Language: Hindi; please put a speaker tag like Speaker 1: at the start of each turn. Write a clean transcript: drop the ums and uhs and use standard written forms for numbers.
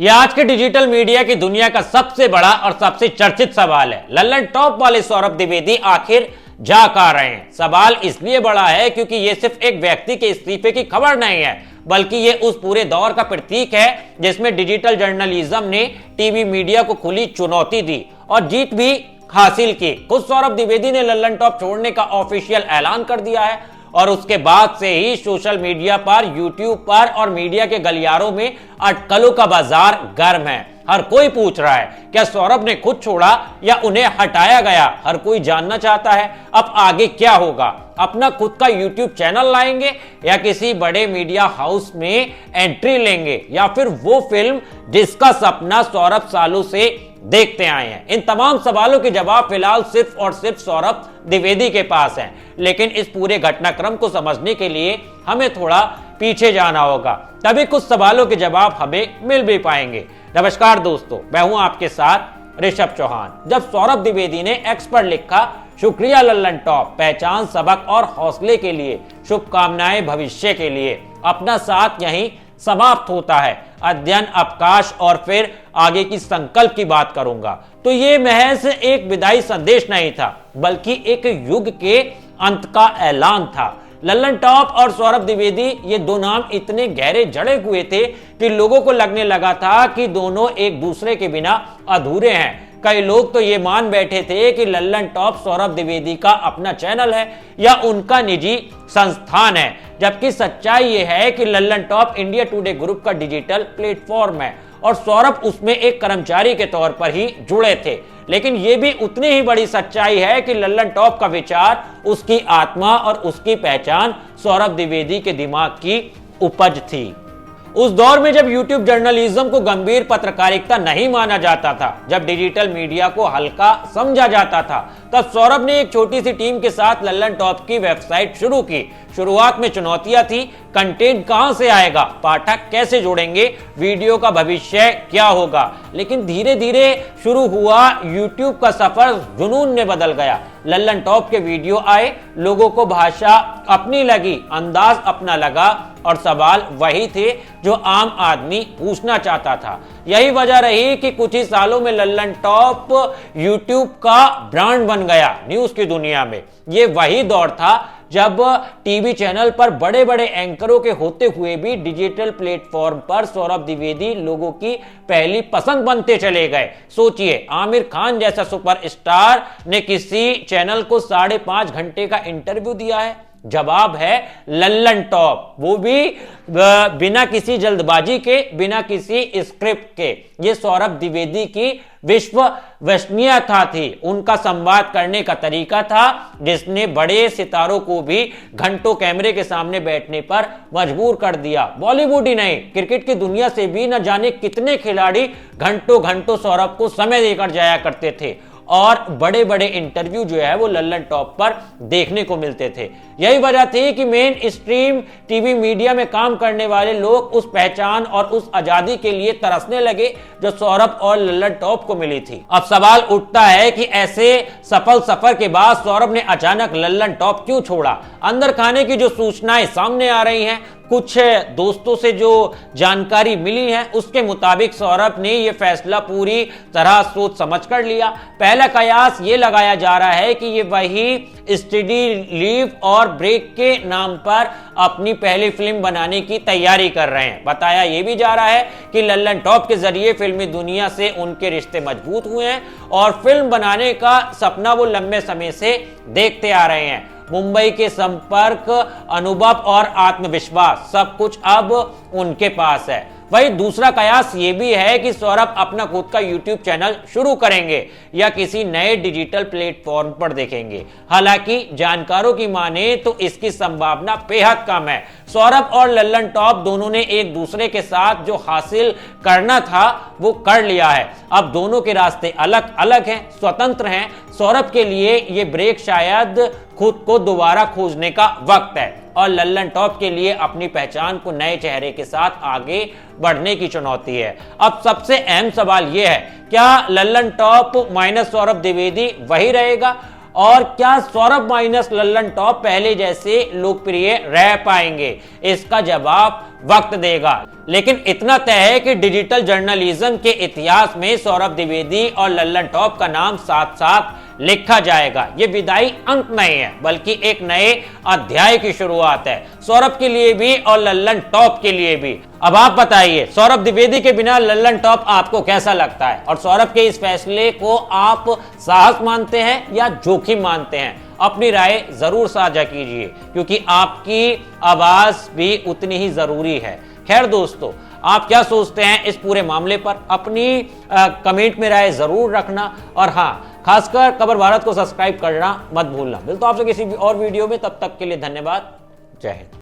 Speaker 1: यह आज के डिजिटल मीडिया की दुनिया का सबसे बड़ा और सबसे चर्चित सवाल है। लल्लन टॉप वाले सौरभ द्विवेदी आखिर जा कहां रहे हैं। सवाल इसलिए बड़ा है क्योंकि यह सिर्फ एक व्यक्ति के इस्तीफे की खबर नहीं है, बल्कि यह उस पूरे दौर का प्रतीक है जिसमें डिजिटल जर्नलिज्म ने टीवी मीडिया को खुली चुनौती दी और जीत भी हासिल की। खुद सौरभ द्विवेदी ने लल्लन टॉप छोड़ने का ऑफिशियल ऐलान कर दिया है और उसके बाद से ही सोशल मीडिया पर, यूट्यूब पर और मीडिया के गलियारों में अटकलों का बाजार गर्म है। हर कोई पूछ रहा है क्या सौरभ ने खुद छोड़ा या उन्हें हटाया गया। हर कोई जानना चाहता है अब आगे क्या होगा। अपना खुद का यूट्यूब चैनल लाएंगे या किसी बड़े मीडिया हाउस में एंट्री लेंगे या फिर वो फिल्म जिसका सपना सौरभ सालों से देखते आए हैं। इन तमाम सवालों के जवाब फिलहाल सिर्फ और सिर्फ सौरभ द्विवेदी के पास हैं। लेकिन इस पूरे घटनाक्रम को समझने के लिए हमें थोड़ा पीछे जाना होगा, तभी कुछ सवालों के जवाब हमें मिल भी पाएंगे। नमस्कार दोस्तों, मैं हूं आपके साथ ऋषभ चौहान। जब सौरभ द्विवेदी ने एक्स पर लिखा, शुक्रिया लल्लन टॉप, पहचान, सबक और हौसले के लिए, शुभकामनाएं भविष्य के लिए, अपना साथ यहीं समाप्त होता है, अध्ययन, अवकाश और फिर आगे की संकल्प की बात करूंगा। तो ये महज एक विदाई संदेश नहीं था, बल्कि एक युग के अंत का ऐलान था। लल्लन टॉप और सौरभ द्विवेदी, ये दो नाम इतने गहरे जड़े हुए थे कि लोगों को लगने लगा था कि दोनों एक दूसरे के बिना अधूरे हैं। कई लोग तो ये मान बैठे थे कि लल्लन टॉप सौरभ द्विवेदी का अपना चैनल है या उनका निजी संस्थान है, जबकि सच्चाई ये है कि Lallan top India today group का डिजिटल प्लेटफॉर्म है और सौरभ उसमें एक कर्मचारी के तौर पर ही जुड़े थे। लेकिन यह भी उतनी ही बड़ी सच्चाई है कि लल्लन टॉप का विचार, उसकी आत्मा और उसकी पहचान सौरभ द्विवेदी के दिमाग की उपज थी। उस दौर में जब यूट्यूब जर्नलिज्म को गंभीर पत्रकारिता नहीं माना जाता था, जब डिजिटल मीडिया को हल्का समझा जाता था, तब सौरभ ने एक छोटी सी टीम के साथ लल्लन टॉप की वेबसाइट शुरू की। शुरुआत में चुनौतियां थी, कंटेंट कहां से आएगा, पाठक कैसे जोड़ेंगे, वीडियो का भविष्य क्या होगा। लेकिन धीरे धीरे शुरू हुआ यूट्यूब का सफर जुनून में बदल गया। लल्लन टॉप के वीडियो आए, लोगों को भाषा अपनी लगी, अंदाज अपना लगा और सवाल वही थे जो आम आदमी पूछना चाहता था। यही वजह रही कि कुछ ही सालों में लल्लन टॉप यूट्यूब का ब्रांड बन गया न्यूज की दुनिया में। यह वही दौर था जब टीवी चैनल पर बड़े बड़े एंकरों के होते हुए भी डिजिटल प्लेटफॉर्म पर सौरभ द्विवेदी लोगों की पहली पसंद बनते चले गए। सोचिए, आमिर खान जैसा सुपरस्टार ने किसी चैनल को 5.5 घंटे का इंटरव्यू दिया है। जवाब है लल्लन टॉप, वो भी बिना किसी जल्दबाजी के, बिना किसी स्क्रिप्ट के। ये सौरभ द्विवेदी की विश्वसनीयता थी, उनका संवाद करने का तरीका था जिसने बड़े सितारों को भी घंटों कैमरे के सामने बैठने पर मजबूर कर दिया। बॉलीवुड ही नहीं, क्रिकेट की दुनिया से भी न जाने कितने खिलाड़ी घंटों घंटों सौरभ को समय देकर जाया करते थे और बड़े बड़े इंटरव्यू जो है वो लल्लन टॉप पर देखने को मिलते थे। यही वजह थी कि मेन स्ट्रीम टीवी मीडिया में काम करने वाले लोग उस पहचान और उस आजादी के लिए तरसने लगे जो सौरभ और लल्लन टॉप को मिली थी। अब सवाल उठता है कि ऐसे सफल सफर के बाद सौरभ ने अचानक लल्लन टॉप क्यों छोड़ा। अंदर खाने की जो सूचनाएं सामने आ रही हैं, कुछ दोस्तों से जो जानकारी मिली है, उसके मुताबिक सौरभ ने यह फैसला पूरी तरह सोच समझ कर लिया। पहला कयास ये लगाया जा रहा है कि ये वही स्टडी लीव और ब्रेक के नाम पर अपनी पहली फिल्म बनाने की तैयारी कर रहे हैं। बताया यह भी जा रहा है कि लल्लन टॉप के जरिए फिल्मी दुनिया से उनके रिश्ते मजबूत हुए हैं और फिल्म बनाने का सपना वो लंबे समय से देखते आ रहे हैं। मुंबई के संपर्क, अनुभव और आत्मविश्वास, सब कुछ अब उनके पास है। वही दूसरा कयास ये भी है कि सौरभ अपना खुद का यूट्यूब चैनल शुरू करेंगे या किसी नए डिजिटल प्लेटफॉर्म पर देखेंगे। हालांकि जानकारों की माने तो इसकी संभावना बेहद कम है। सौरभ और लल्लन टॉप दोनों ने एक दूसरे के साथ जो हासिल करना था वो कर लिया है। अब दोनों के रास्ते अलग अलग हैं, स्वतंत्र हैं। सौरभ के लिए ये ब्रेक शायद खुद को दोबारा खोजने का वक्त है और लल्लन टॉप के लिए अपनी पहचान को नए चेहरे के साथ आगे बढ़ने की चुनौती है। अब सबसे अहम सवाल यह है, क्या लल्लन टॉप माइनस सौरभ द्विवेदी वही रहेगा? और क्या सौरभ माइनस लल्लन टॉप पहले जैसे लोकप्रिय रह पाएंगे, इसका जवाब वक्त देगा। लेकिन इतना तय है कि डिजिटल जर्नलिज्म के इतिहास में सौरभ द्विवेदी और लल्लन टॉप का नाम साथ साथ लिखा जाएगा। यह विदाई अंक नहीं है, बल्कि एक नए अध्याय की शुरुआत है, सौरभ के लिए भी और लल्लन टॉप के लिए भी। अब आप बताइए, सौरभ द्विवेदी के बिना लल्लन टॉप आपको कैसा लगता है, और सौरभ के इस फैसले को आप साहस मानते हैं या जोखिम मानते हैं? अपनी राय जरूर साझा कीजिए, क्योंकि आपकी आवाज भी उतनी ही जरूरी है। खैर दोस्तों, आप क्या सोचते हैं इस पूरे मामले पर? अपनी कमेंट में राय जरूर रखना, और हाँ, खासकर खबर भारत को सब्सक्राइब करना मत भूलना। मिलता हूं आपसे किसी भी और वीडियो में, तब तक के लिए धन्यवाद। जय हिंद।